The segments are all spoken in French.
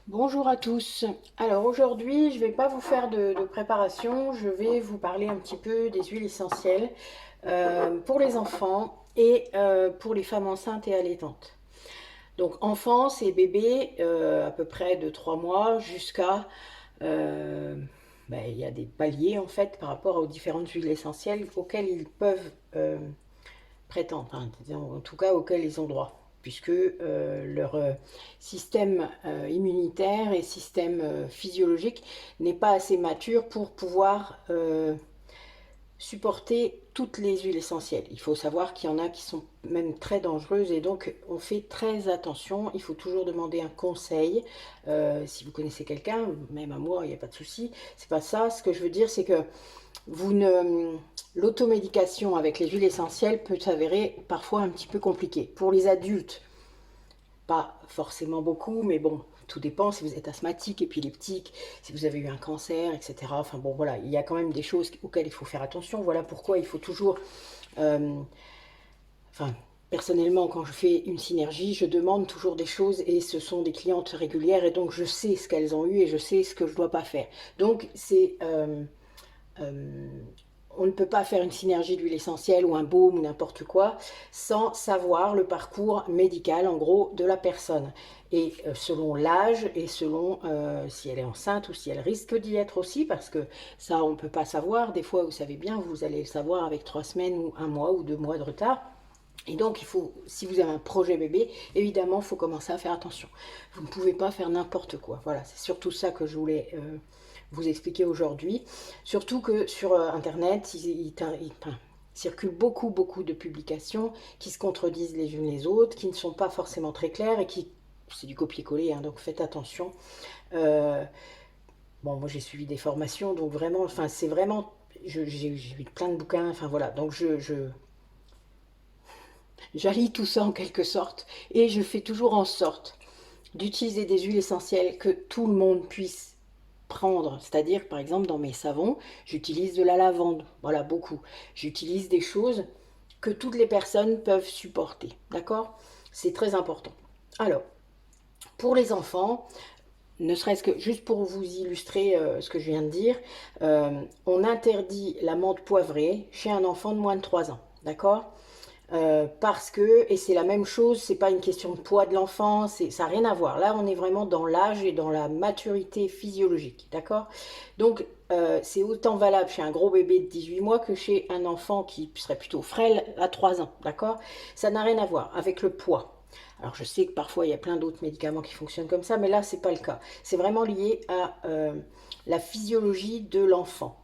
Bonjour à tous. Alors aujourd'hui, je ne vais pas vous faire de préparation, je vais vous parler un petit peu des huiles essentielles pour les enfants et pour les femmes enceintes et allaitantes. Donc enfants, c'est bébés à peu près de 3 mois jusqu'à... euh, il y a des paliers en fait par rapport aux différentes huiles essentielles auxquelles ils peuvent prétendent, hein, en tout cas auxquels ils ont droit, puisque leur système immunitaire et système physiologique n'est pas assez mature pour pouvoir supporter toutes les huiles essentielles. Il faut savoir qu'il y en a qui sont même très dangereuses et donc on fait très attention. Il faut toujours demander un conseil. Si vous connaissez quelqu'un, même à moi, il n'y a pas de souci. C'est pas ça. Ce que je veux dire, c'est que vous ne... l'automédication avec les huiles essentielles peut s'avérer parfois un petit peu compliquée. Pour les adultes, pas forcément beaucoup, mais bon, tout dépend si vous êtes asthmatique, épileptique, si vous avez eu un cancer, etc. Enfin bon, voilà, il y a quand même des choses auxquelles il faut faire attention. Voilà pourquoi il faut toujours... euh, enfin, personnellement, quand je fais une synergie, je demande toujours des choses et ce sont des clientes régulières et donc je sais ce qu'elles ont eu et je sais ce que je ne dois pas faire. Donc c'est... euh, on ne peut pas faire une synergie d'huile essentielle ou un baume ou n'importe quoi sans savoir le parcours médical en gros de la personne. Et selon l'âge et selon si elle est enceinte ou si elle risque d'y être aussi, parce que ça on ne peut pas savoir. Des fois vous savez bien, vous allez le savoir avec 3 semaines ou un mois ou 2 mois de retard. Et donc, il faut, si vous avez un projet bébé, évidemment, il faut commencer à faire attention. Vous ne pouvez pas faire n'importe quoi. Voilà, c'est surtout ça que je voulais vous expliquer aujourd'hui. Surtout que sur Internet, il circule beaucoup de publications qui se contredisent les unes les autres, qui ne sont pas forcément très claires et qui, c'est du copier-coller, hein, donc faites attention. Euh, bon, moi j'ai suivi des formations, donc vraiment, enfin, c'est vraiment, j'ai lu plein de bouquins, enfin voilà, donc j'allie tout ça en quelque sorte et je fais toujours en sorte d'utiliser des huiles essentielles que tout le monde puisse prendre. C'est-à-dire, par exemple, dans mes savons, j'utilise de la lavande, voilà, beaucoup. J'utilise des choses que toutes les personnes peuvent supporter, d'accord? C'est très important. Alors, pour les enfants, ne serait-ce que juste pour vous illustrer ce que je viens de dire, on interdit la menthe poivrée chez un enfant de moins de 3 ans, d'accord? Parce que, et c'est la même chose, c'est pas une question de poids de l'enfant, ça n'a rien à voir. Là, on est vraiment dans l'âge et dans la maturité physiologique, d'accord? Donc, c'est autant valable chez un gros bébé de 18 mois que chez un enfant qui serait plutôt frêle à 3 ans, d'accord? Ça n'a rien à voir avec le poids. Alors, je sais que parfois, il y a plein d'autres médicaments qui fonctionnent comme ça, mais là, c'est pas le cas. C'est vraiment lié à la physiologie de l'enfant.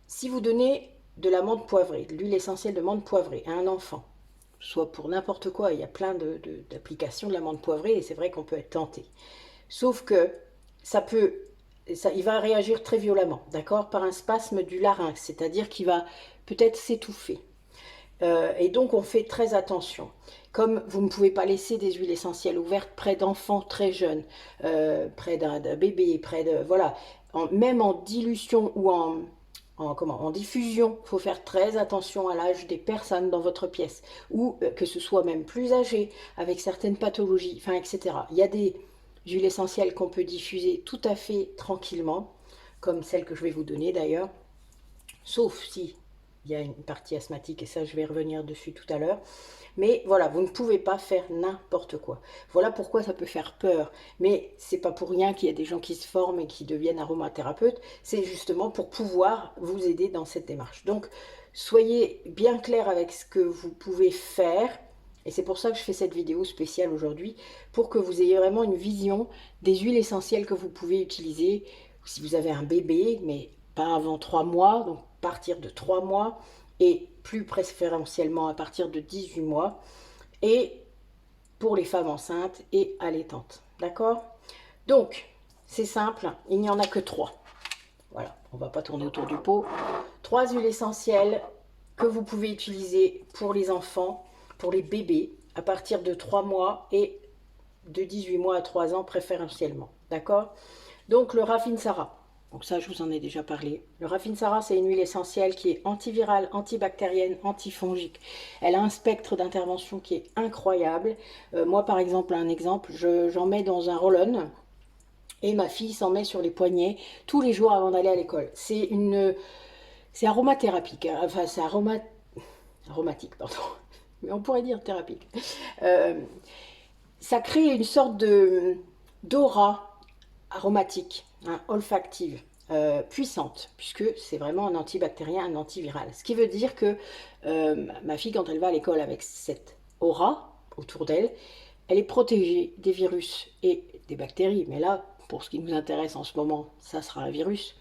Si vous donnez de la menthe poivrée, de l'huile essentielle de menthe poivrée à un enfant, soit pour n'importe quoi, il y a plein d'applications de la menthe poivrée et c'est vrai qu'on peut être tenté. Sauf que ça peut, il va réagir très violemment, d'accord, par un spasme du larynx, c'est-à-dire qu'il va peut-être s'étouffer. Et donc on fait très attention. Comme vous ne pouvez pas laisser des huiles essentielles ouvertes près d'enfants très jeunes, près d'un bébé, près de... Voilà, même en dilution ou en diffusion, il faut faire très attention à l'âge des personnes dans votre pièce, ou que ce soit même plus âgé, avec certaines pathologies, enfin, etc. Il y a des huiles essentielles qu'on peut diffuser tout à fait tranquillement, comme celle que je vais vous donner d'ailleurs, sauf si il y a une partie asthmatique, et ça je vais revenir dessus tout à l'heure. Mais voilà, vous ne pouvez pas faire n'importe quoi. Voilà pourquoi ça peut faire peur. Mais c'est pas pour rien qu'il y a des gens qui se forment et qui deviennent aromathérapeutes. C'est justement pour pouvoir vous aider dans cette démarche. Donc, soyez bien clair avec ce que vous pouvez faire. Et c'est pour ça que je fais cette vidéo spéciale aujourd'hui, pour que vous ayez vraiment une vision des huiles essentielles que vous pouvez utiliser. Si vous avez un bébé, mais pas avant 3 mois, donc partir de 3 mois, et plus préférentiellement à partir de 18 mois, et pour les femmes enceintes et allaitantes. D'accord? Donc, c'est simple, il n'y en a que 3. Voilà, on ne va pas tourner autour du pot. 3 huiles essentielles que vous pouvez utiliser pour les enfants, pour les bébés, à partir de 3 mois et de 18 mois à 3 ans préférentiellement. D'accord? Donc, le Rafinsara. Donc ça, je vous en ai déjà parlé. Le Rafinsara, c'est une huile essentielle qui est antivirale, antibactérienne, antifongique. Elle a un spectre d'intervention qui est incroyable. Moi, par exemple, j'en mets dans un roll-on Et ma fille s'en met sur les poignets tous les jours avant d'aller à l'école. C'est aromathérapie, hein. Enfin c'est aromatique, pardon. Mais on pourrait dire thérapie. Euh, Ça crée une sorte de d'aura aromatique, hein, olfactive, puissante, puisque c'est vraiment un antibactérien, un antiviral. Ce qui veut dire que ma fille, quand elle va à l'école avec cette aura autour d'elle, elle est protégée des virus et des bactéries. Mais là, pour ce qui nous intéresse en ce moment, ça sera un virus.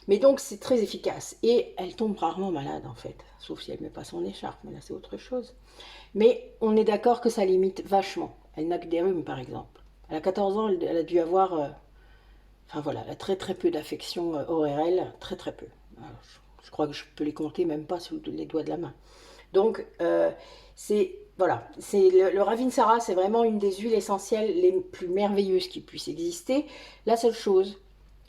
Mais donc c'est très efficace et elle tombe rarement malade en fait, sauf si elle ne met pas son écharpe, mais là c'est autre chose. Mais on est d'accord que ça limite vachement. Elle n'a que des rhumes par exemple. Elle a 14 ans, elle a dû avoir, enfin voilà, elle a très très peu d'affections ORL, très très peu. Je crois que je peux les compter même pas sur les doigts de la main. Donc c'est voilà, c'est le Ravinsara, c'est vraiment une des huiles essentielles les plus merveilleuses qui puissent exister. La seule chose,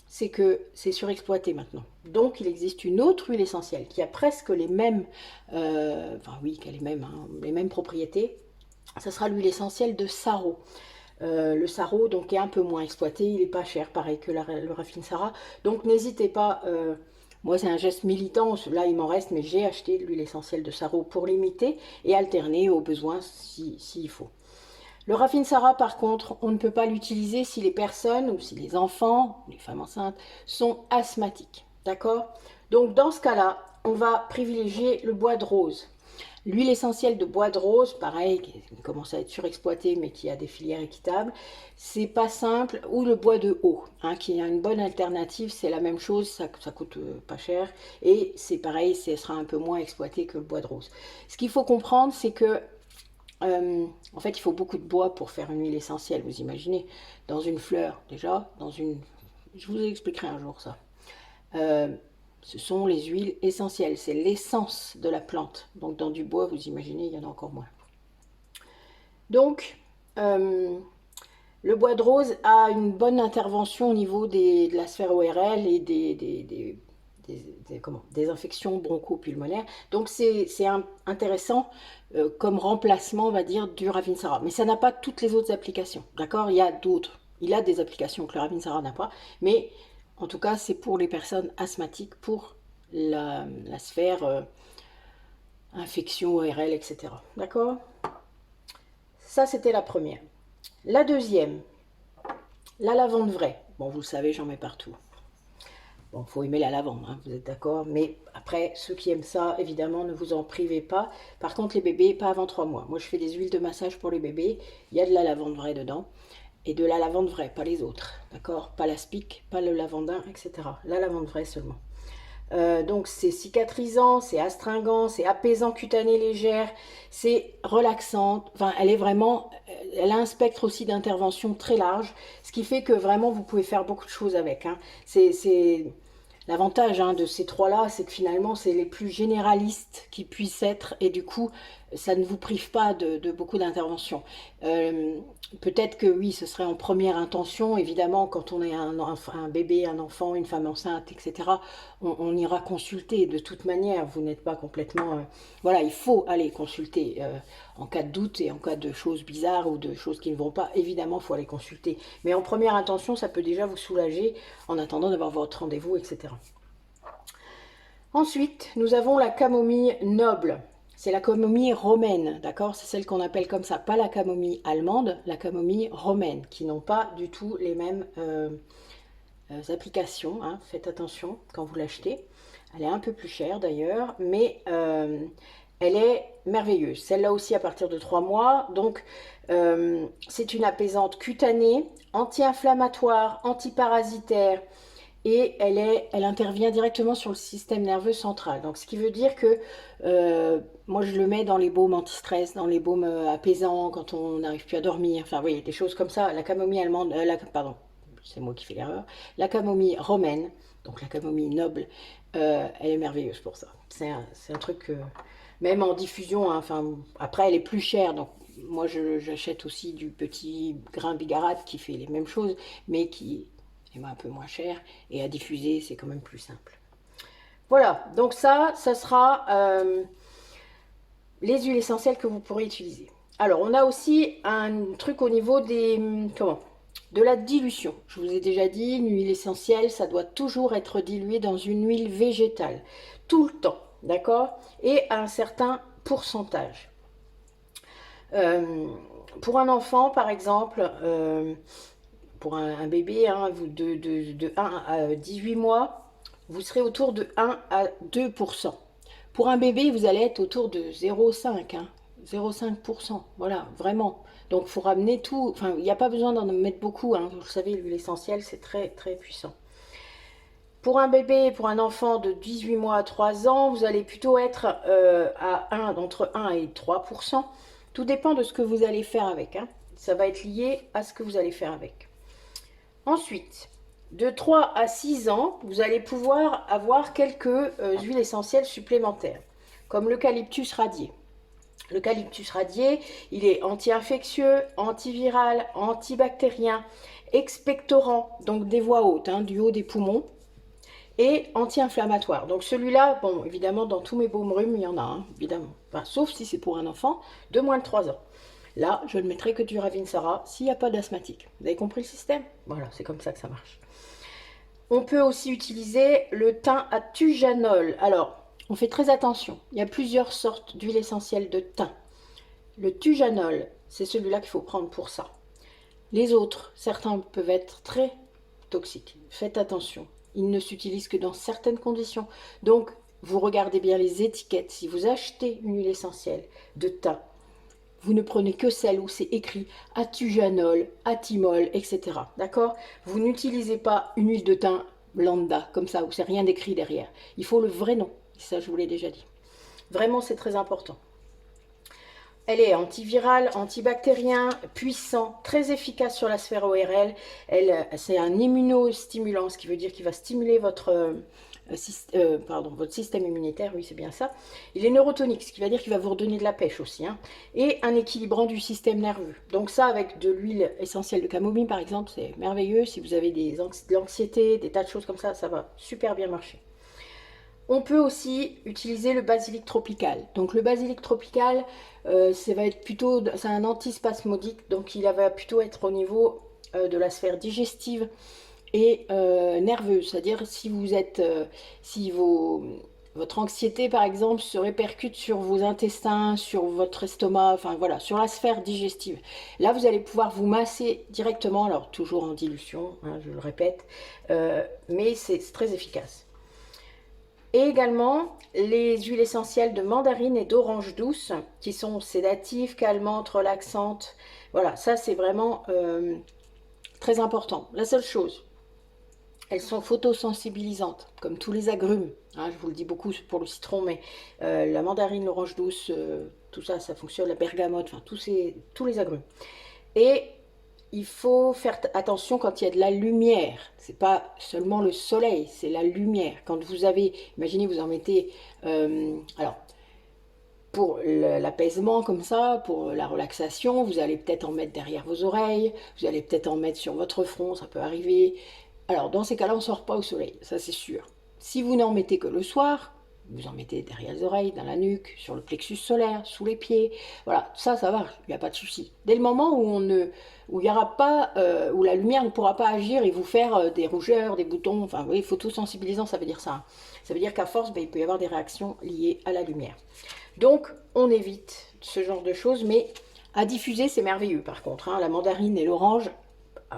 c'est que c'est surexploité maintenant. Donc il existe une autre huile essentielle qui a presque les mêmes, enfin oui, qui a hein, les mêmes propriétés. Ça sera l'huile essentielle de Saro. Le Saro donc est un peu moins exploité, il est pas cher, pareil que le Ravinsara. Donc n'hésitez pas. Moi c'est un geste militant, là il m'en reste, mais j'ai acheté de l'huile essentielle de Saro pour l'imiter et alterner aux besoins s'il faut. Le Ravinsara, par contre, on ne peut pas l'utiliser si les personnes ou si les enfants, les femmes enceintes, sont asthmatiques. D'accord? Donc, dans ce cas-là, on va privilégier le bois de rose. L'huile essentielle de bois de rose, pareil, qui commence à être surexploitée, mais qui a des filières équitables, c'est pas simple. Ou le bois de haut, hein, qui est une bonne alternative, c'est la même chose, ça coûte pas cher, et c'est pareil, ce sera un peu moins exploité que le bois de rose. Ce qu'il faut comprendre, c'est que en fait, il faut beaucoup de bois pour faire une huile essentielle, vous imaginez. Dans une fleur, déjà, je vous expliquerai un jour ça. Euh, Ce sont les huiles essentielles, c'est l'essence de la plante. Donc dans du bois, vous imaginez, il y en a encore moins. Donc, le bois de rose a une bonne intervention au niveau de la sphère ORL et des infections bronchopulmonaires. Donc c'est intéressant comme remplacement, on va dire, du Ravinsara. Mais ça n'a pas toutes les autres applications, d'accord? Il y a d'autres. Il a des applications que le Ravinsara n'a pas, mais en tout cas, c'est pour les personnes asthmatiques, pour la sphère infection ORL, etc. D'accord? Ça, c'était la première. La deuxième, la lavande vraie. Bon, vous le savez, j'en mets partout. Bon, il faut aimer la lavande, hein, vous êtes d'accord? Mais après, ceux qui aiment ça, évidemment, ne vous en privez pas. Par contre, les bébés, pas avant 3 mois. Moi, je fais des huiles de massage pour les bébés. Il y a de la lavande vraie dedans. Et de la lavande vraie, pas les autres. D'accord? Pas l'aspic, pas le lavandin, etc. La lavande vraie seulement. Donc c'est cicatrisant, c'est astringent, c'est apaisant cutané légère, c'est relaxant. Enfin, elle est vraiment, elle a un spectre aussi d'intervention très large, ce qui fait que vraiment vous pouvez faire beaucoup de choses avec, hein. C'est l'avantage, hein, de ces trois-là, c'est que finalement c'est les plus généralistes qui puissent être, et du coup ça ne vous prive pas de beaucoup d'interventions. Peut-être que oui, ce serait en première intention, évidemment, quand on est un bébé, un enfant, une femme enceinte, etc., on ira consulter de toute manière, vous n'êtes pas complètement... voilà, il faut aller consulter en cas de doute et en cas de choses bizarres ou de choses qui ne vont pas, évidemment, il faut aller consulter. Mais en première intention, ça peut déjà vous soulager en attendant d'avoir votre rendez-vous, etc. Ensuite, nous avons la camomille noble. C'est la camomille romaine, d'accord? C'est celle qu'on appelle comme ça, pas la camomille allemande, la camomille romaine, qui n'ont pas du tout les mêmes applications, hein. Faites attention quand vous l'achetez. Elle est un peu plus chère d'ailleurs, mais elle est merveilleuse. Celle-là aussi à partir de 3 mois. Donc, c'est une apaisante cutanée, anti-inflammatoire, antiparasitaire, et elle intervient directement sur le système nerveux central. Donc, ce qui veut dire que moi, je le mets dans les baumes anti-stress, dans les baumes apaisants quand on n'arrive plus à dormir. Enfin, vous voyez, des choses comme ça. La camomille allemande, pardon, c'est moi qui fais l'erreur. La camomille romaine, donc la camomille noble, elle est merveilleuse pour ça. C'est un truc, même en diffusion, hein, enfin, après, elle est plus chère, donc moi, j'achète aussi du petit grain bigarade qui fait les mêmes choses, mais qui est un peu moins cher, et à diffuser, c'est quand même plus simple. Voilà, donc ça sera les huiles essentielles que vous pourrez utiliser. Alors, on a aussi un truc au niveau des, comment, De la dilution. Je vous ai déjà dit, une huile essentielle, ça doit toujours être dilué dans une huile végétale. Tout le temps, d'accord? Et à un certain pourcentage. Pour un enfant, par exemple, pour un bébé hein, de 1 à 18 mois, vous serez autour de 1 à 2%. Pour un bébé, vous allez être autour de 0,5, hein, 0,5%. Voilà, vraiment. Donc, il faut ramener tout. Enfin, il n'y a pas besoin d'en mettre beaucoup. Hein. Vous le savez, l'huile essentielle, c'est très, très puissant. Pour un bébé, pour un enfant de 18 mois à 3 ans, vous allez plutôt être entre 1 et 3%. Tout dépend de ce que vous allez faire avec. Hein. Ça va être lié à ce que vous allez faire avec. Ensuite, de 3 à 6 ans, vous allez pouvoir avoir quelques huiles essentielles supplémentaires, comme l'eucalyptus radié. L'eucalyptus radié, il est anti-infectieux, antiviral, antibactérien, expectorant, donc des voies hautes, hein, du haut des poumons, et anti-inflammatoire. Donc celui-là, bon, évidemment, dans tous mes baumes rhumes, il y en a un, évidemment. Enfin, sauf si c'est pour un enfant de moins de 3 ans. Là, je ne mettrai que du Ravinsara s'il n'y a pas d'asthmatique. Vous avez compris le système? Voilà, c'est comme ça que ça marche. On peut aussi utiliser le thym à tujanol. Alors, on fait très attention. Il y a plusieurs sortes d'huile essentielle de thym. Le tujanol, c'est celui-là qu'il faut prendre pour ça. Les autres, certains peuvent être très toxiques. Faites attention. Ils ne s'utilisent que dans certaines conditions. Donc, vous regardez bien les étiquettes. Si vous achetez une huile essentielle de thym, vous ne prenez que celle où c'est écrit atujanol, atimol, etc. D'accord? Vous n'utilisez pas une huile de thym lambda, comme ça, où c'est rien d'écrit derrière. Il faut le vrai nom. Ça, je vous l'ai déjà dit. Vraiment, c'est très important. Elle est antivirale, antibactérien, puissant, très efficace sur la sphère ORL. C'est un immunostimulant, ce qui veut dire qu'il va stimuler votre système immunitaire, oui c'est bien ça. Il est neurotonique, ce qui va dire qu'il va vous redonner de la pêche aussi. Hein, et un équilibrant du système nerveux. Donc ça, avec de l'huile essentielle de camomille par exemple, c'est merveilleux. Si vous avez de l'anxiété, des tas de choses comme ça, ça va super bien marcher. On peut aussi utiliser le basilic tropical. Donc le basilic tropical, c'est un antispasmodique, donc il va plutôt être au niveau de la sphère digestive et nerveuse. C'est-à-dire si votre anxiété par exemple se répercute sur vos intestins, sur votre estomac, enfin voilà, sur la sphère digestive. Là vous allez pouvoir vous masser directement, alors toujours en dilution, hein, je le répète, mais c'est très efficace. Et également les huiles essentielles de mandarine et d'orange douce qui sont sédatives, calmantes, relaxantes. Voilà, ça c'est vraiment très important. La seule chose, elles sont photosensibilisantes, comme tous les agrumes. Hein, je vous le dis beaucoup pour le citron, mais la mandarine, l'orange douce, tout ça, ça fonctionne. La bergamote, enfin tous les agrumes. Et il faut faire attention quand il y a de la lumière. C'est pas seulement le soleil, c'est la lumière. Quand vous avez, imaginez, vous en mettez, alors pour l'apaisement comme ça, pour la relaxation, vous allez peut-être en mettre derrière vos oreilles, vous allez peut-être en mettre sur votre front, ça peut arriver. Alors dans ces cas-là, on ne sort pas au soleil, ça c'est sûr. Si vous n'en mettez que le soir, vous en mettez derrière les oreilles, dans la nuque, sur le plexus solaire, sous les pieds. Voilà, ça va, il n'y a pas de souci. Dès le moment où il y aura pas, où la lumière ne pourra pas agir et vous faire des rougeurs, des boutons, enfin, vous voyez, photosensibilisant, ça veut dire ça. Hein. Ça veut dire qu'à force, il peut y avoir des réactions liées à la lumière. Donc, on évite ce genre de choses, mais à diffuser, c'est merveilleux. Par contre, hein, la mandarine et l'orange,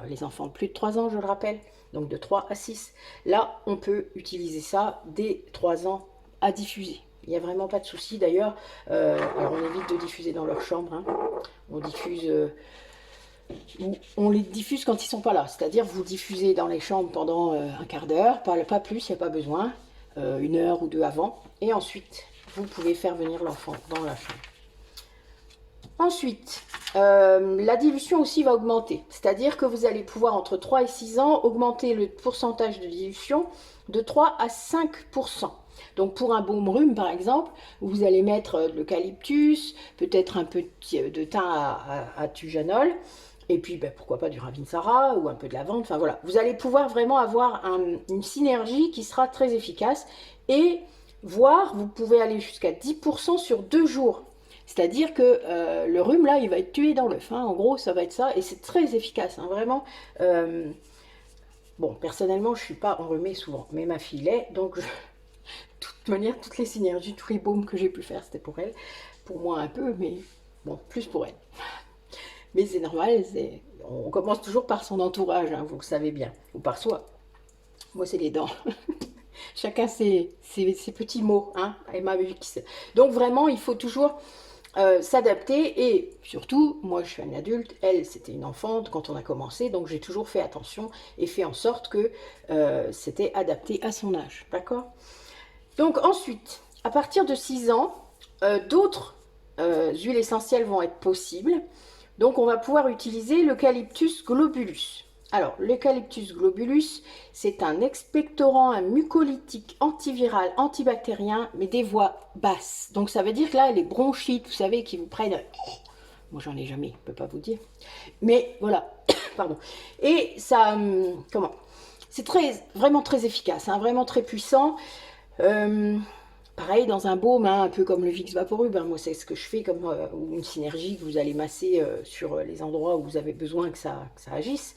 les enfants de plus de 3 ans, je le rappelle, donc de 3 à 6, là, on peut utiliser ça dès 3 ans à diffuser. Il n'y a vraiment pas de souci. D'ailleurs, alors on évite de diffuser dans leur chambre. Hein. On les diffuse quand ils ne sont pas là. C'est-à-dire, vous diffusez dans les chambres pendant un quart d'heure, pas plus, il n'y a pas besoin, 1 heure ou 2 avant. Et ensuite, vous pouvez faire venir l'enfant dans la chambre. Ensuite, la dilution aussi va augmenter. C'est-à-dire que vous allez pouvoir, entre 3 et 6 ans, augmenter le pourcentage de dilution de 3 à 5%. Donc pour un baume rhume par exemple, vous allez mettre de l'eucalyptus, peut-être un peu de thym à tujanol, et puis pourquoi pas du Ravinsara ou un peu de lavande, enfin voilà. Vous allez pouvoir vraiment avoir une synergie qui sera très efficace et voire vous pouvez aller jusqu'à 10% sur 2 jours. C'est-à-dire que le rhume, là, il va être tué dans l'œuf. Hein. En gros, ça va être ça. Et c'est très efficace, hein, vraiment. Bon, personnellement, je ne suis pas enrhumée souvent. Mais ma fille l'est. Donc, de toute manière, toutes les synergies, tous les baumes que j'ai pu faire, c'était pour elle. Pour moi, un peu, mais bon, plus pour elle. Mais c'est normal. On commence toujours par son entourage, hein, vous le savez bien. Ou par soi. Moi, c'est les dents. Chacun ses petits mots, hein, MAUX. Donc vraiment, il faut toujours s'adapter et surtout, moi je suis une adulte, elle c'était une enfante quand on a commencé, donc j'ai toujours fait attention et fait en sorte que c'était adapté à son âge, d'accord? Donc ensuite, à partir de 6 ans, d'autres huiles essentielles vont être possibles. Donc on va pouvoir utiliser l'eucalyptus globulus. Alors l'eucalyptus globulus, c'est un expectorant, un mucolytique, antiviral, antibactérien, mais des voix basses. Donc ça veut dire que là, les bronchites, vous savez, qui vous prennent... Moi j'en ai jamais, je ne peux pas vous dire. Mais voilà, pardon. Et ça, comment? C'est vraiment très efficace, hein, vraiment très puissant. Pareil, dans un baume, hein, un peu comme le Vicks Vaporub, hein, moi c'est ce que je fais, comme une synergie que vous allez masser sur les endroits où vous avez besoin que ça agisse.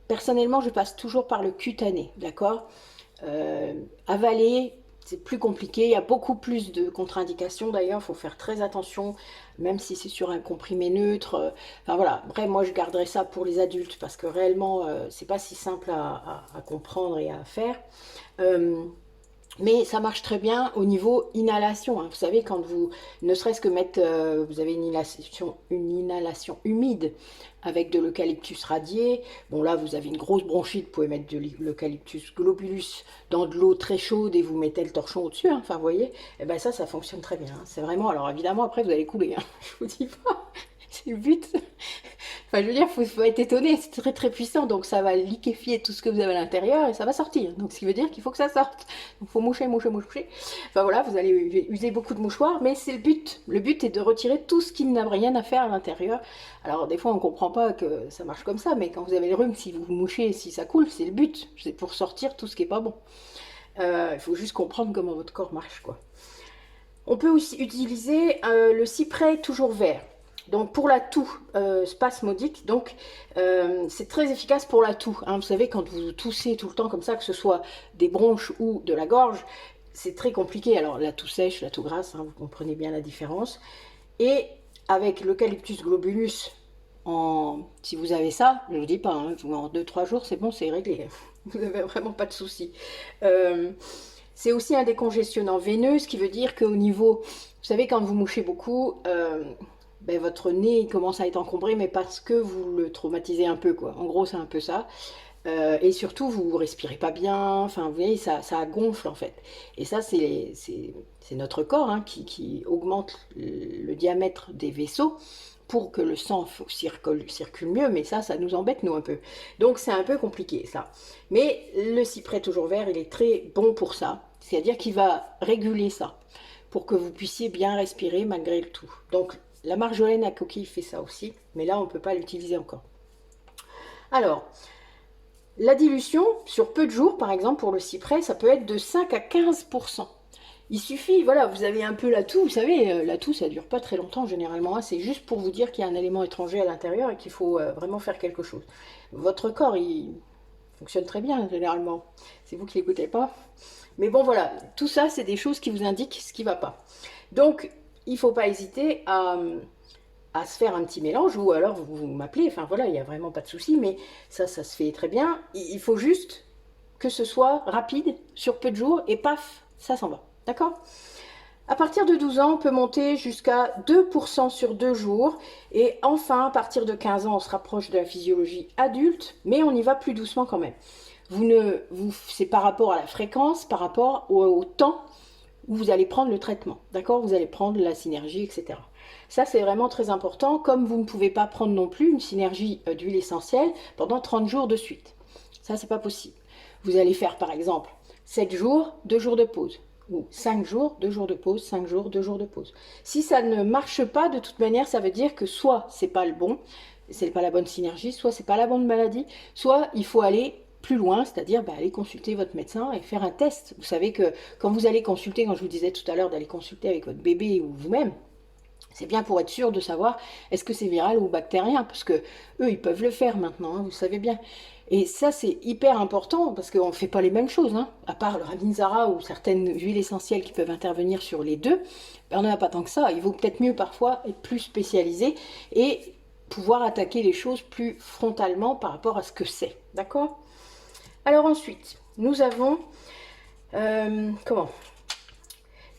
Personnellement, je passe toujours par le cutané, d'accord? Avaler, c'est plus compliqué, il y a beaucoup plus de contre-indications d'ailleurs, il faut faire très attention, même si c'est sur un comprimé neutre. Enfin voilà, bref, moi je garderai ça pour les adultes parce que réellement, c'est pas si simple à comprendre et à faire. Mais ça marche très bien au niveau inhalation. Hein. Vous savez, quand vous, ne serait-ce que mettre, vous avez une inhalation humide avec de l'eucalyptus radié. Bon là, vous avez une grosse bronchite, vous pouvez mettre de l'eucalyptus globulus dans de l'eau très chaude et vous mettez le torchon au-dessus. Hein. Enfin, vous voyez, et ben ça fonctionne très bien. Hein. C'est vraiment, alors évidemment, après, vous allez couler. Hein. Je vous dis pas, c'est le but. Enfin, je veux dire, faut être étonné, c'est très très puissant, donc ça va liquéfier tout ce que vous avez à l'intérieur et ça va sortir. Donc, ce qui veut dire qu'il faut que ça sorte. Donc, il faut moucher, moucher, moucher. Enfin voilà, vous allez user beaucoup de mouchoirs, mais c'est le but. Le but est de retirer tout ce qui n'a rien à faire à l'intérieur. Alors, des fois, on ne comprend pas que ça marche comme ça, mais quand vous avez le rhume, si vous mouchez, si ça coule, c'est le but. C'est pour sortir tout ce qui n'est pas bon. Il faut juste comprendre comment votre corps marche, quoi. On peut aussi utiliser le cyprès toujours vert. Donc pour la toux spasmodique, donc c'est très efficace pour la toux. Hein. Vous savez, quand vous toussez tout le temps comme ça, que ce soit des bronches ou de la gorge, c'est très compliqué. Alors la toux sèche, la toux grasse, hein, vous comprenez bien la différence. Et avec l'eucalyptus globulus, si vous avez ça, je ne vous dis pas, hein, en 2-3 jours, c'est bon, c'est réglé. Vous n'avez vraiment pas de soucis. C'est aussi un décongestionnant veineux, ce qui veut dire qu'au niveau, vous savez, quand vous mouchez beaucoup, ben, votre nez il commence à être encombré, mais parce que vous le traumatisez un peu, quoi. En gros, c'est un peu ça. Et surtout, vous respirez pas bien, enfin, vous voyez, ça gonfle en fait. Et ça, c'est notre corps hein, qui augmente le diamètre des vaisseaux pour que le sang circule mieux, mais ça nous embête nous un peu. Donc c'est un peu compliqué ça. Mais le cyprès toujours vert, il est très bon pour ça, c'est-à-dire qu'il va réguler ça, pour que vous puissiez bien respirer malgré le tout. Donc la marjolaine à coquille fait ça aussi, mais là on ne peut pas l'utiliser encore. Alors, la dilution, sur peu de jours, par exemple, pour le cyprès, ça peut être de 5 à 15%. Il suffit, voilà, vous avez un peu la toux, vous savez, la toux, ça dure pas très longtemps généralement, hein, c'est juste pour vous dire qu'il y a un élément étranger à l'intérieur et qu'il faut vraiment faire quelque chose. Votre corps, il fonctionne très bien généralement, c'est vous qui l'écoutez pas. Mais bon, voilà, tout ça, c'est des choses qui vous indiquent ce qui va pas. Donc, il faut pas hésiter à se faire un petit mélange, ou alors vous m'appelez, enfin voilà, il n'y a vraiment pas de souci, mais ça se fait très bien. Il faut juste que ce soit rapide, sur peu de jours, et paf, ça s'en va. D'accord? À partir de 12 ans, on peut monter jusqu'à 2% sur 2 jours. Et enfin, à partir de 15 ans, on se rapproche de la physiologie adulte, mais on y va plus doucement quand même. C'est par rapport à la fréquence, par rapport au temps où vous allez prendre le traitement. D'accord? Vous allez prendre la synergie, etc. Ça, c'est vraiment très important. Comme vous ne pouvez pas prendre non plus une synergie d'huile essentielle pendant 30 jours de suite. Ça, c'est pas possible. Vous allez faire, par exemple, 7 jours, 2 jours de pause. Ou 5 jours, 2 jours de pause, 5 jours, 2 jours de pause. Si ça ne marche pas, de toute manière, ça veut dire que soit c'est pas le bon, c'est pas la bonne synergie, soit c'est pas la bonne maladie, soit il faut aller plus loin, c'est-à-dire aller consulter votre médecin et faire un test. Vous savez que quand vous allez consulter, quand je vous disais tout à l'heure d'aller consulter avec votre bébé ou vous-même, C'est bien pour être sûr de savoir est-ce que c'est viral ou bactérien, parce que eux, ils peuvent le faire maintenant, hein, vous savez bien. Et ça, c'est hyper important, parce qu'on ne fait pas les mêmes choses, hein. À part le Ravinzara ou certaines huiles essentielles qui peuvent intervenir sur les deux, ben, on n'en a pas tant que ça. Il vaut peut-être mieux parfois être plus spécialisé et pouvoir attaquer les choses plus frontalement par rapport à ce que c'est. D'accord? Alors ensuite, nous avons... comment?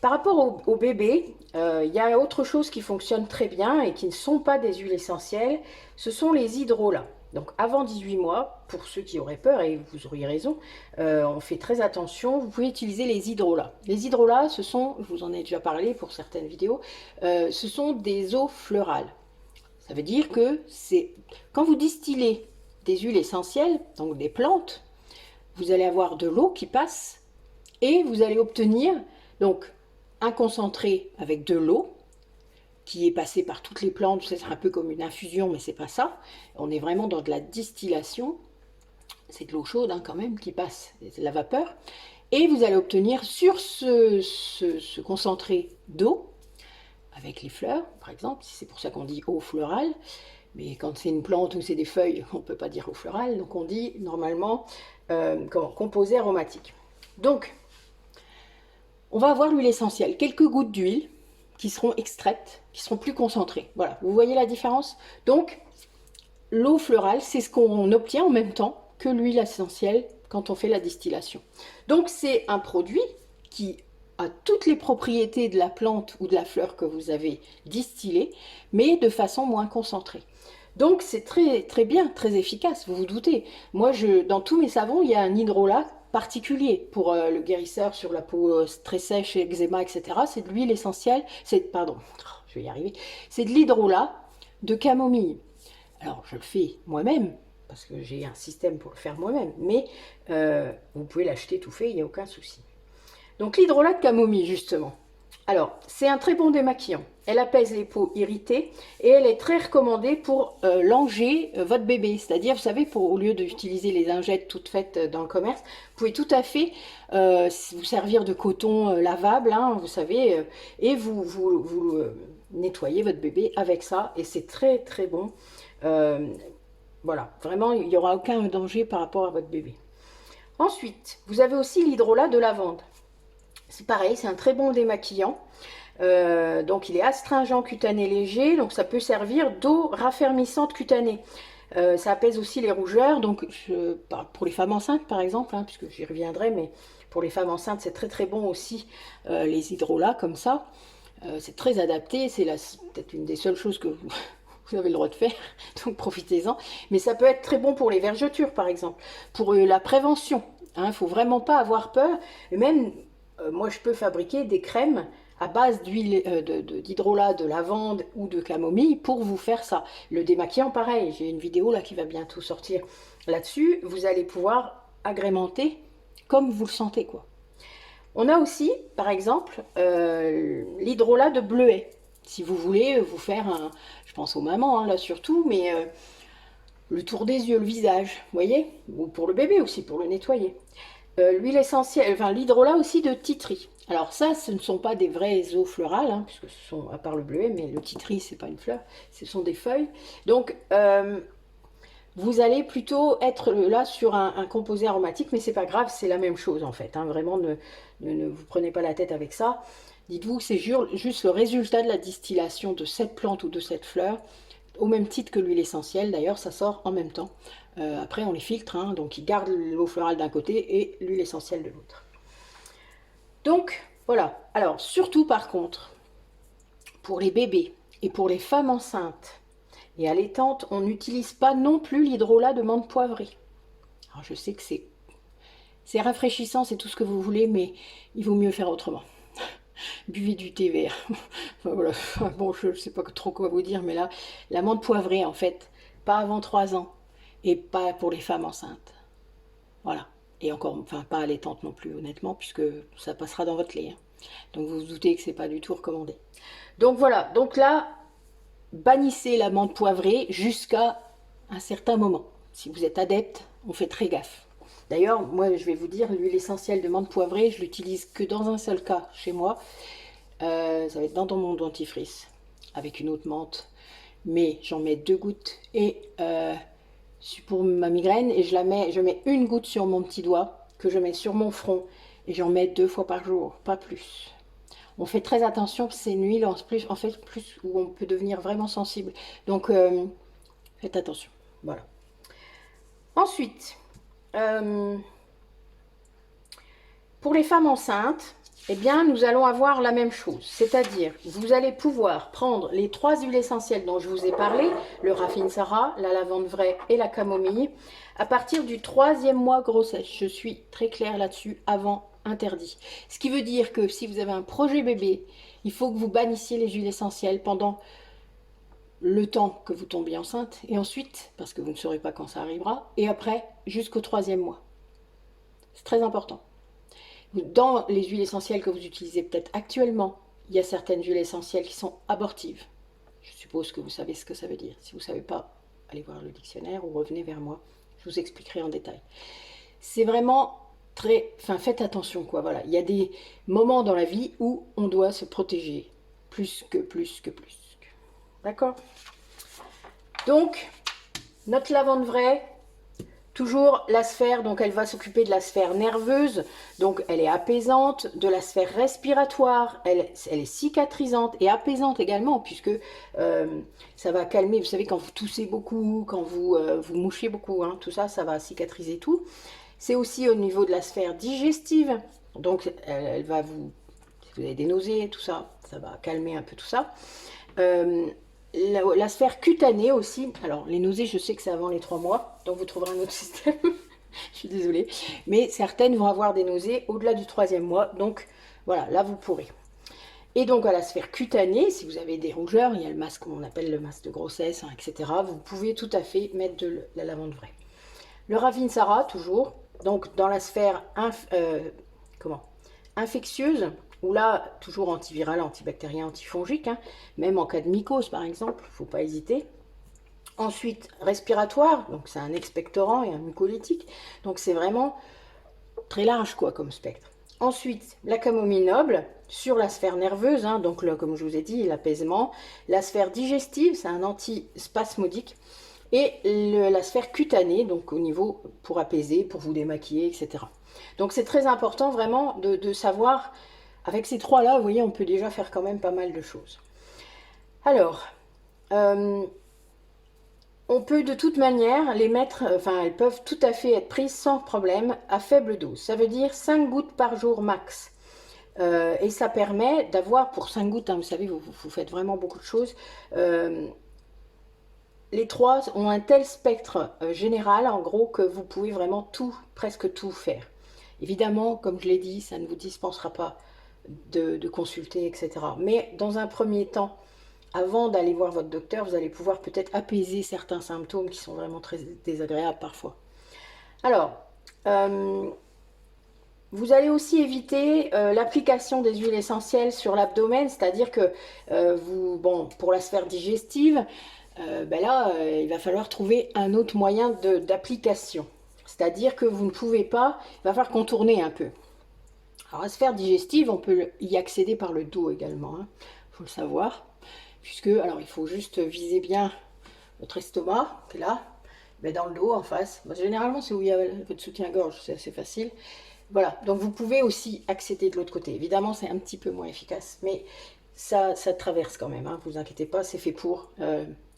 Par rapport au bébé, il y a autre chose qui fonctionne très bien et qui ne sont pas des huiles essentielles, ce sont les hydrolats. Donc avant 18 mois, pour ceux qui auraient peur, et vous auriez raison, on fait très attention, vous pouvez utiliser les hydrolats. Les hydrolats, ce sont, je vous en ai déjà parlé pour certaines vidéos, ce sont des eaux fleurales. Ça veut dire que c'est quand vous distillez des huiles essentielles, donc des plantes, vous allez avoir de l'eau qui passe et vous allez obtenir donc un concentré avec de l'eau qui est passé par toutes les plantes. C'est un peu comme une infusion, mais c'est pas ça. On est vraiment dans de la distillation. C'est de l'eau chaude hein, quand même qui passe, c'est de la vapeur. Et vous allez obtenir sur ce concentré d'eau, avec les fleurs par exemple, c'est pour ça qu'on dit eau fleurale, mais quand c'est une plante ou c'est des feuilles, on ne peut pas dire eau fleurale, donc on dit normalement composé aromatique. Donc, on va avoir l'huile essentielle, quelques gouttes d'huile qui seront extraites, qui seront plus concentrées. Voilà, vous voyez la différence? Donc, l'eau fleurale, c'est ce qu'on obtient en même temps que l'huile essentielle quand on fait la distillation. Donc, c'est un produit qui a toutes les propriétés de la plante ou de la fleur que vous avez distillée, mais de façon moins concentrée. Donc, c'est très, très bien, très efficace, vous vous doutez. Moi, dans tous mes savons, il y a un hydrolat particulier pour le guérisseur sur la peau très sèche, eczéma, etc. C'est de l'huile essentielle, pardon, je vais y arriver, c'est de l'hydrolat de camomille. Alors je le fais moi-même, parce que j'ai un système pour le faire moi-même, mais vous pouvez l'acheter tout fait, il n'y a aucun souci. Donc l'hydrolat de camomille, justement. Alors, c'est un très bon démaquillant. Elle apaise les peaux irritées et elle est très recommandée pour langer votre bébé. C'est-à-dire, vous savez, au lieu d'utiliser les lingettes toutes faites dans le commerce, vous pouvez tout à fait vous servir de coton lavable, hein, vous savez, et vous nettoyez votre bébé avec ça. Et c'est très très bon. Voilà, vraiment, il n'y aura aucun danger par rapport à votre bébé. Ensuite, vous avez aussi l'hydrolat de lavande. C'est pareil, c'est un très bon démaquillant. Donc il est astringent cutané léger, donc ça peut servir d'eau raffermissante cutanée. Ça apaise aussi les rougeurs, donc pour les femmes enceintes par exemple, hein, puisque j'y reviendrai, mais pour les femmes enceintes c'est très très bon aussi les hydrolats comme ça. C'est très adapté, c'est peut-être une des seules choses que vous avez le droit de faire, donc profitez-en. Mais ça peut être très bon pour les vergetures par exemple, pour la prévention. Il ne faut vraiment pas avoir peur, et même moi je peux fabriquer des crèmes à base d'huile d'hydrolat de lavande ou de camomille pour vous faire ça. Le démaquillant pareil, j'ai une vidéo là qui va bientôt sortir là-dessus, vous allez pouvoir agrémenter comme vous le sentez quoi. On a aussi par exemple l'hydrolat de bleuet. Si vous voulez vous faire je pense aux mamans hein, là surtout, mais le tour des yeux, le visage, vous voyez, ou pour le bébé aussi, pour le nettoyer. L'huile essentielle, enfin l'hydrolat aussi de titri. Alors ça, ce ne sont pas des vraies eaux fleurales, hein, puisque ce sont, à part le bleuet, mais le titri, c'est pas une fleur, ce sont des feuilles. Donc, vous allez plutôt être là sur un composé aromatique, mais c'est pas grave, c'est la même chose en fait. Hein, vraiment, ne vous prenez pas la tête avec ça. Dites-vous que c'est juste le résultat de la distillation de cette plante ou de cette fleur, au même titre que l'huile essentielle. D'ailleurs, ça sort en même temps. Après, on les filtre, hein, donc ils gardent l'eau florale d'un côté et l'huile essentielle de l'autre. Donc, voilà. Alors, surtout par contre, pour les bébés et pour les femmes enceintes et allaitantes, on n'utilise pas non plus l'hydrolat de menthe poivrée. Alors, je sais que c'est rafraîchissant, c'est tout ce que vous voulez, mais il vaut mieux faire autrement. Buvez du thé vert. Enfin, voilà. Bon, je ne sais pas trop quoi vous dire, mais là, la menthe poivrée, en fait, pas avant 3 ans et pas pour les femmes enceintes. Voilà. Et encore, enfin, pas allaitante non plus, honnêtement, puisque ça passera dans votre lait. Hein. Donc, vous vous doutez que c'est pas du tout recommandé. Donc, voilà. Donc là, bannissez la menthe poivrée jusqu'à un certain moment. Si vous êtes adepte, on fait très gaffe. D'ailleurs, moi, je vais vous dire, l'huile essentielle de menthe poivrée, je l'utilise que dans un seul cas chez moi. Ça va être dans mon dentifrice. avec une autre menthe, mais j'en mets 2 gouttes et pour ma migraine, et je mets une goutte sur mon petit doigt que je mets sur mon front et j'en mets 2 fois par jour, pas plus. On fait très attention, c'est une huile en fait plus où on peut devenir vraiment sensible. Donc faites attention. Voilà. Ensuite, pour les femmes enceintes, eh bien, nous allons avoir la même chose. C'est-à-dire, vous allez pouvoir prendre les 3 huiles essentielles dont je vous ai parlé, le Rafinsara, la lavande vraie et la camomille, à partir du 3e mois grossesse. Je suis très claire là-dessus, avant interdit. Ce qui veut dire que si vous avez un projet bébé, il faut que vous bannissiez les huiles essentielles pendant le temps que vous tombiez enceinte, et ensuite, parce que vous ne saurez pas quand ça arrivera, et après, jusqu'au 3e mois. C'est très important. Dans les huiles essentielles que vous utilisez peut-être actuellement, il y a certaines huiles essentielles qui sont abortives. Je suppose que vous savez ce que ça veut dire. Si vous ne savez pas, allez voir le dictionnaire ou revenez vers moi. Je vous expliquerai en détail. C'est vraiment très... Enfin, faites attention, quoi. Voilà. Il y a des moments dans la vie où on doit se protéger. Plus. D'accord? Donc, notre lavande vraie, toujours la sphère, donc elle va s'occuper de la sphère nerveuse, donc elle est apaisante, de la sphère respiratoire, elle est cicatrisante et apaisante également, puisque ça va calmer, vous savez, quand vous toussez beaucoup, quand vous mouchez beaucoup, hein, tout ça, ça va cicatriser tout. C'est aussi au niveau de la sphère digestive, donc elle va vous, si vous avez des nausées, tout ça, ça va calmer un peu tout ça. La sphère cutanée aussi. Alors, les nausées, je sais que c'est avant les 3 mois, donc vous trouverez un autre système. Je suis désolée. Mais certaines vont avoir des nausées au-delà du 3e mois, donc voilà, là vous pourrez. Et donc à la sphère cutanée, si vous avez des rougeurs, il y a le masque qu'on appelle le masque de grossesse, hein, etc. Vous pouvez tout à fait mettre de la lavande vraie. Le Ravinsara, toujours, donc dans la sphère infectieuse, ou là, toujours antiviral, antibactérien, antifongique, hein, même en cas de mycose par exemple, il ne faut pas hésiter. Ensuite, respiratoire, donc c'est un expectorant et un mucolytique, donc c'est vraiment très large quoi comme spectre. Ensuite, la camomille noble sur la sphère nerveuse, hein, donc là, comme je vous ai dit, l'apaisement. La sphère digestive, c'est un antispasmodique. Et la sphère cutanée, donc au niveau pour apaiser, pour vous démaquiller, etc. Donc c'est très important vraiment de savoir. Avec ces 3-là, vous voyez, on peut déjà faire quand même pas mal de choses. Alors, on peut de toute manière les mettre, enfin, elles peuvent tout à fait être prises sans problème à faible dose. Ça veut dire 5 gouttes par jour max. Et ça permet d'avoir, pour 5 gouttes, hein, vous savez, vous faites vraiment beaucoup de choses. Les 3 ont un tel spectre général, en gros, que vous pouvez vraiment tout, presque tout faire. Évidemment, comme je l'ai dit, ça ne vous dispensera pas de consulter, etc. Mais dans un premier temps, avant d'aller voir votre docteur, vous allez pouvoir peut-être apaiser certains symptômes qui sont vraiment très désagréables parfois. Alors, vous allez aussi éviter l'application des huiles essentielles sur l'abdomen, c'est-à-dire que bon, pour la sphère digestive, ben là, il va falloir trouver un autre moyen d'application. C'est-à-dire que vous ne pouvez pas, il va falloir contourner un peu. Alors, la sphère digestive, on peut y accéder par le dos également, hein, faut le savoir. Puisque, alors, il faut juste viser bien votre estomac, qui est là, mais dans le dos, en face. Bah, généralement, c'est où il y a votre soutien-gorge, c'est assez facile. Voilà, donc vous pouvez aussi accéder de l'autre côté. Évidemment, c'est un petit peu moins efficace, mais ça traverse quand même, hein, vous inquiétez pas, c'est fait pour.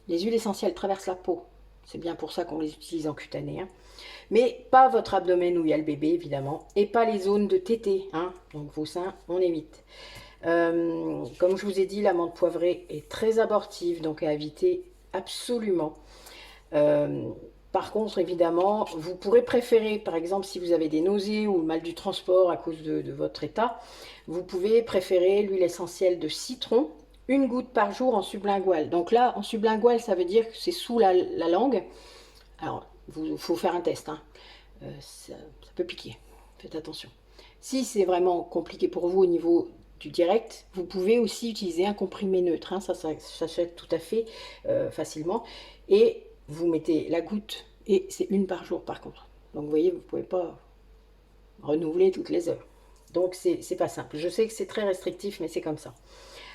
Les huiles essentielles traversent la peau. C'est bien pour ça qu'on les utilise en cutané, hein. Mais pas votre abdomen où il y a le bébé, évidemment, et pas les zones de tété, hein. Donc vos seins, on évite. Comme je vous ai dit, la menthe poivrée est très abortive, donc à éviter absolument. Par contre, évidemment, vous pourrez préférer, par exemple, si vous avez des nausées ou mal du transport à cause de votre état, vous pouvez préférer l'huile essentielle de citron, 1 goutte par jour en sublingual. Donc là, en sublingual, ça veut dire que c'est sous la langue. Alors, il faut faire un test, hein. Ça peut piquer, faites attention. Si c'est vraiment compliqué pour vous au niveau du direct, vous pouvez aussi utiliser un comprimé neutre, hein. Ça s'achète tout à fait facilement. Et vous mettez la goutte, et c'est 1 par jour par contre. Donc vous voyez, vous ne pouvez pas renouveler toutes les heures. Donc c'est pas simple. Je sais que c'est très restrictif, mais c'est comme ça.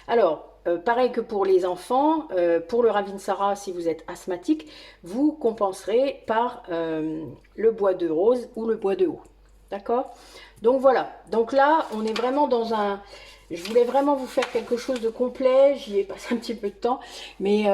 Alors, pareil que pour les enfants, pour le Ravinsara, si vous êtes asthmatique, vous compenserez par le bois de rose ou le bois de haut. D'accord? Donc voilà. Donc là, on est vraiment dans un... Je voulais vraiment vous faire quelque chose de complet. J'y ai passé un petit peu de temps. Mais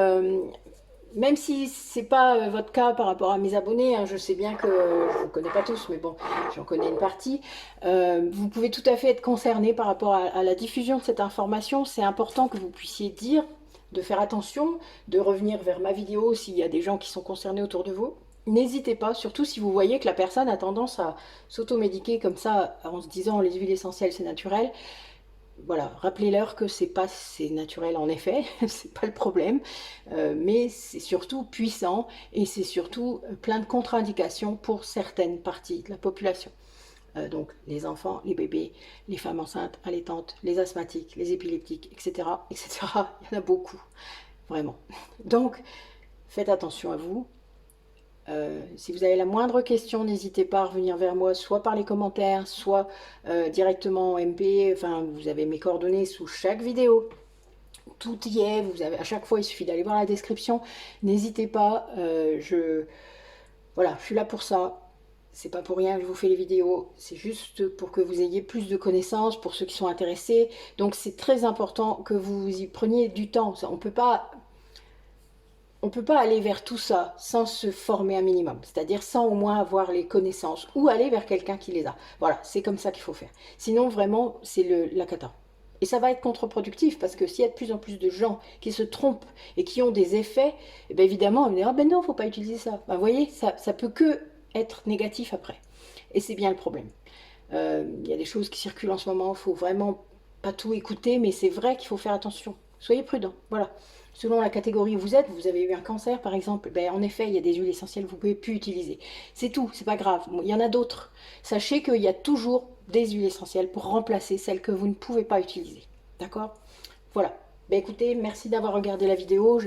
même si c'est pas votre cas par rapport à mes abonnés, hein, je sais bien que je ne connais pas tous, mais bon, j'en connais une partie. Vous pouvez tout à fait être concerné par rapport à la diffusion de cette information. C'est important que vous puissiez dire, de faire attention, de revenir vers ma vidéo s'il y a des gens qui sont concernés autour de vous. N'hésitez pas, surtout si vous voyez que la personne a tendance à s'automédiquer comme ça en se disant les huiles essentielles c'est naturel. Voilà, rappelez-leur que c'est naturel en effet, c'est pas le problème, mais c'est surtout puissant et c'est surtout plein de contre-indications pour certaines parties de la population. Donc les enfants, les bébés, les femmes enceintes, allaitantes, les asthmatiques, les épileptiques, etc., etc. Il y en a beaucoup, vraiment. Donc faites attention à vous. Si vous avez la moindre question, n'hésitez pas à revenir vers moi, soit par les commentaires, soit directement en MP. Enfin, vous avez mes coordonnées sous chaque vidéo. Tout y est. Vous avez, à chaque fois, il suffit d'aller voir la description. N'hésitez pas. Voilà, je suis là pour ça. C'est pas pour rien que je vous fais les vidéos. C'est juste pour que vous ayez plus de connaissances, pour ceux qui sont intéressés. Donc, c'est très important que vous y preniez du temps. On ne peut pas aller vers tout ça sans se former un minimum, c'est-à-dire sans au moins avoir les connaissances ou aller vers quelqu'un qui les a. Voilà, c'est comme ça qu'il faut faire. Sinon, vraiment, c'est la cata. Et ça va être contre-productif parce que s'il y a de plus en plus de gens qui se trompent et qui ont des effets, eh bien évidemment, on va dire, ah ben non, il ne faut pas utiliser ça. Ben, vous voyez, ça peut que être négatif après. Et c'est bien le problème. Il y a des choses qui circulent en ce moment, il faut vraiment pas tout écouter, mais c'est vrai qu'il faut faire attention. Soyez prudents, voilà. Selon la catégorie où vous êtes, vous avez eu un cancer par exemple, ben, en effet, il y a des huiles essentielles que vous ne pouvez plus utiliser. C'est tout, c'est pas grave. Bon, il y en a d'autres. Sachez qu'il y a toujours des huiles essentielles pour remplacer celles que vous ne pouvez pas utiliser. D'accord? Voilà. Ben, écoutez, merci d'avoir regardé la vidéo.